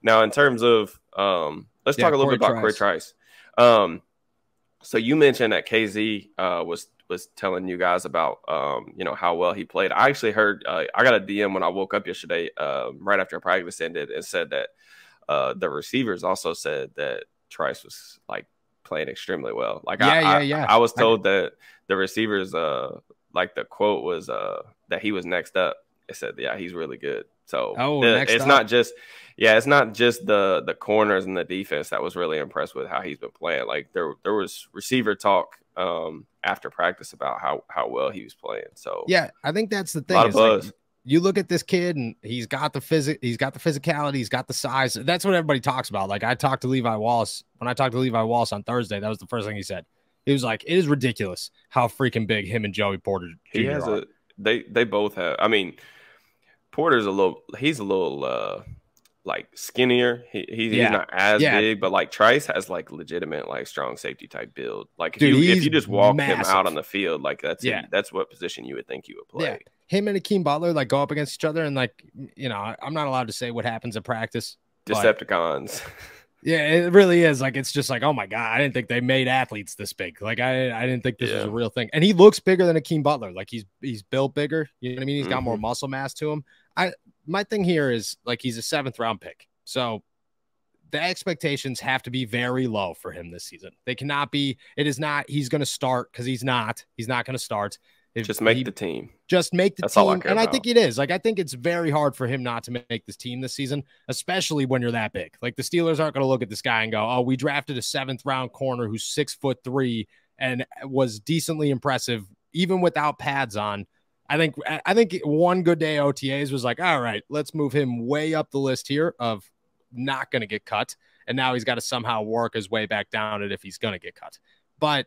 Now, in terms of let's talk a little Corey bit about Corey Trice. Trice. So you mentioned that KZ was telling you guys about how well he played. I actually heard I got a DM when I woke up yesterday, right after practice ended, and said that the receivers also said that Trice was like playing extremely well. Like Yeah. I was told that the receivers like the quote was that he was next up. It said, yeah, he's really good. So Next it's up. not just it's not just the corners and the defense that was really impressed with how he's been playing. Like there was receiver talk after practice about how well he was playing. So yeah, I think that's the a thing. lot of Is like buzz. you look at this kid and he's got the physicality, he's got the size. That's what everybody talks about. Like I talked to Levi Wallace when I talked to Levi Wallace on Thursday. That was the first thing he said. He was like, "It is ridiculous how freaking big him and Joey Porter He Jr. has are." they both have. I mean, Porter's he's a little like skinnier. He's not as Yeah, big, but like Trice has like legitimate like strong safety type build. Like dude, if he's you just walk him out on massive. the field, like that's what position you would think he would Yeah, play. him and Akeem Butler like go up against each other, and like I'm not allowed to say what happens in practice, but Decepticons. yeah, it really is. Like it's just like, oh my god, I didn't think they made athletes this big. Like I didn't think this was a real thing. And he looks bigger than Akeem Butler. Like he's built bigger. You know what I mean? He's got more muscle mass to him. My thing here is like he's a 7th round pick, so the expectations have to be very low for him this season. They cannot be. It is not. He's going to start because he's not. He's not going to start. Just make the team. Just make the That's team. all I care And about. I think it is. Like, I think it's very hard for him not to make this team this season, especially when you're that big. Like, the Steelers aren't going to look at this guy and go, oh, we drafted a 7th round corner who's 6'3" and was decently impressive, even without pads on. I think one good day OTAs was like, all right, let's move him way up the list here of not going to get cut. And now he's got to somehow work his way back down it if he's going to get cut. But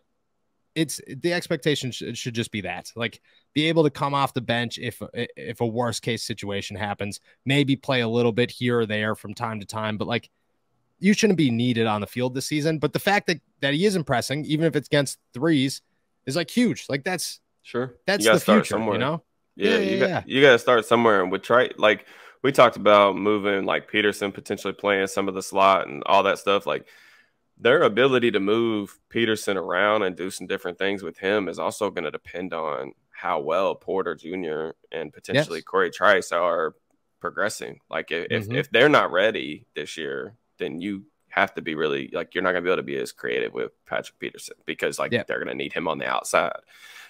it's the expectation should just be that, like, be able to come off the bench if a worst case situation happens, maybe play a little bit here or there from time to time, but like you shouldn't be needed on the field this season. But the fact that he is impressing, even if it's against threes, is like huge. Like that's the future, somewhere. you know? Yeah, you got to start somewhere. And with like we talked about moving like Peterson potentially playing some of the slot and all that stuff. Like their ability to move Peterson around and do some different things with him is also going to depend on how well Porter Jr. and potentially Corey Trice are progressing. Like if they're not ready this year, then you have to be really like you're not going to be able to be as creative with Patrick Peterson because like they're going to need him on the outside.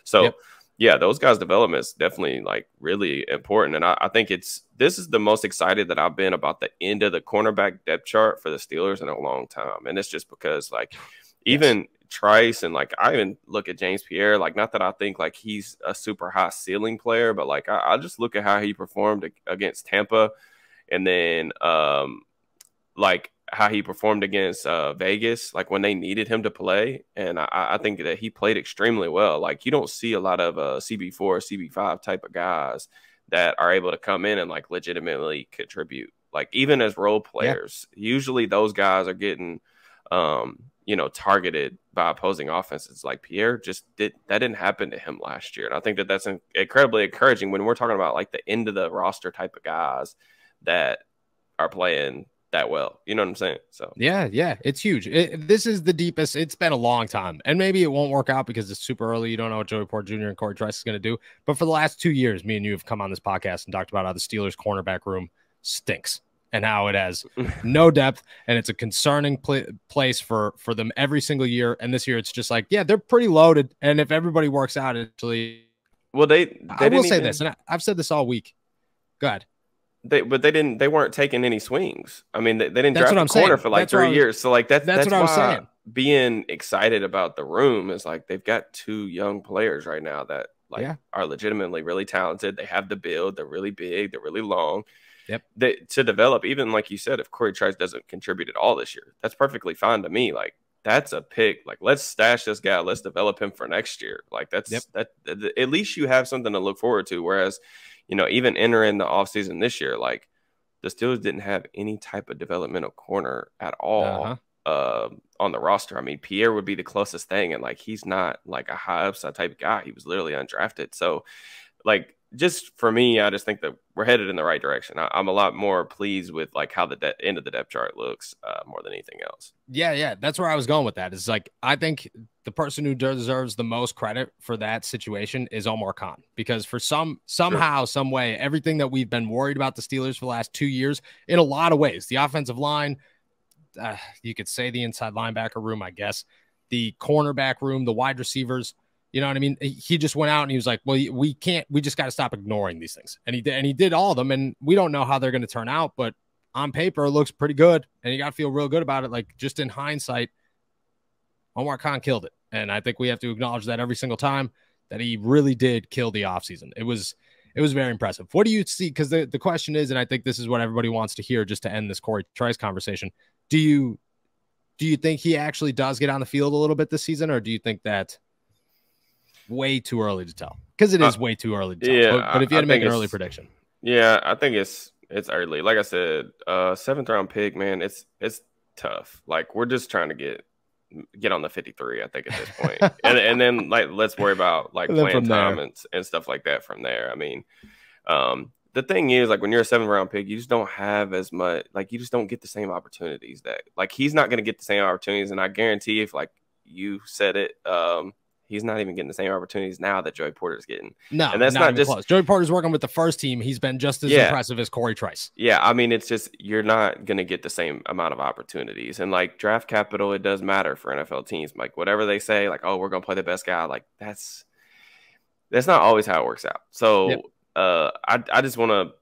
So yeah, those guys' development is definitely like really important. And I think this is the most excited that I've been about the end of the cornerback depth chart for the Steelers in a long time. And it's just because like even Trice and like I even look at James Pierre, like not that I think like he's a super high ceiling player, but like I just look at how he performed against Tampa and then like how he performed against Vegas, like when they needed him to play. And I think that he played extremely well. Like you don't see a lot of CB4, CB5 type of guys that are able to come in and like legitimately contribute. Like even as role players, usually those guys are getting, targeted by opposing offenses. Like Pierre that didn't happen to him last year. And I think that that's incredibly encouraging when we're talking about like the end of the roster type of guys that are playing that well. You know what I'm saying? So yeah, it's huge. This is the deepest. It's been a long time, and maybe it won't work out because it's super early. You don't know what Joey Porter Jr. and Corey Trice is going to do. But for the last 2 years, me and you have come on this podcast and talked about how the Steelers cornerback room stinks and how it has no depth, and it's a concerning place for them every single year. And this year, it's just like, yeah, they're pretty loaded, and if everybody works out, actually, well, I will say this, and I've said this all week. Go ahead. They weren't taking any swings. I mean, they didn't draft a corner for like 3 years. So like that's what I was saying. Being excited about the room is like they've got 2 young players right now that like are legitimately really talented. They have the build. They're really big. They're really long. To develop, even like you said, if Corey Trice doesn't contribute at all this year, that's perfectly fine to me. Like that's a pick. Like let's stash this guy. Let's develop him for next year. Like that. At least you have something to look forward to. Whereas, even entering the offseason this year, like the Steelers didn't have any type of developmental corner at all on the roster. I mean, Pierre would be the closest thing, and like he's not like a high upside type of guy. He was literally undrafted. So like just for me, I just think that we're headed in the right direction. I'm a lot more pleased with like how the end of the depth chart looks more than anything else. Yeah, that's where I was going with that. Is like I think the person who deserves the most credit for that situation is Omar Khan, because for somehow, some way, everything that we've been worried about the Steelers for the last 2 years, in a lot of ways, the offensive line, you could say the inside linebacker room, I guess, the cornerback room, the wide receivers. You know what I mean? He just went out and he was like, well, we just got to stop ignoring these things. And he did all of them. And we don't know how they're going to turn out, but on paper, it looks pretty good. And you got to feel real good about it. Like, just in hindsight, Omar Khan killed it. And I think we have to acknowledge that every single time, that he really did kill the offseason. It was very impressive. What do you see? Because the question is, and I think this is what everybody wants to hear just to end this Corey Trice conversation. Do you think he actually does get on the field a little bit this season, or do you think that way too early to tell? Because it is way too early to tell. Yeah, but if you had to make an early prediction. Yeah, I think it's early. Like I said, 7th round pick, man, it's tough. Like, we're just trying to get on the 53, I think, at this point. and then like let's worry about like playing time and stuff like that from there. I mean, the thing is, like, when you're a 7th round pick, you just don't have as much, like, you just don't get the same opportunities that, like, he's not going to get the same opportunities. And I guarantee, if like you said it, he's not even getting the same opportunities now that Joey Porter's getting. No, and that's not just close. Joey Porter's working with the first team. He's been just as impressive as Corey Trice. Yeah, I mean, it's just, you're not going to get the same amount of opportunities. And like draft capital, it does matter for NFL teams. Like, whatever they say, like, oh, we're going to play the best guy, like, that's not always how it works out. So I just want to,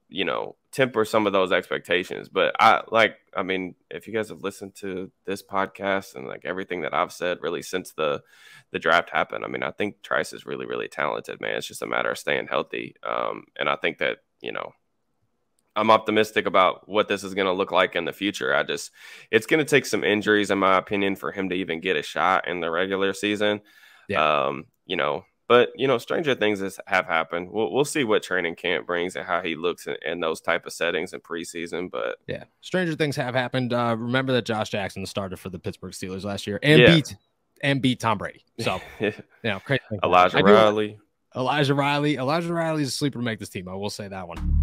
temper some of those expectations. But I mean, if you guys have listened to this podcast and like everything that I've said really since the draft happened, I mean, I think Trice is really, really talented, man. It's just a matter of staying healthy. And I think that, I'm optimistic about what this is going to look like in the future. It's going to take some injuries, in my opinion, for him to even get a shot in the regular season. Yeah. But, stranger things have happened. We'll see what training camp brings and how he looks in those type of settings in preseason. But yeah, stranger things have happened. Remember that Josh Jackson started for the Pittsburgh Steelers last year and beat Tom Brady. So, crazy. Elijah Riley. Elijah Riley's a sleeper to make this team. I will say that one.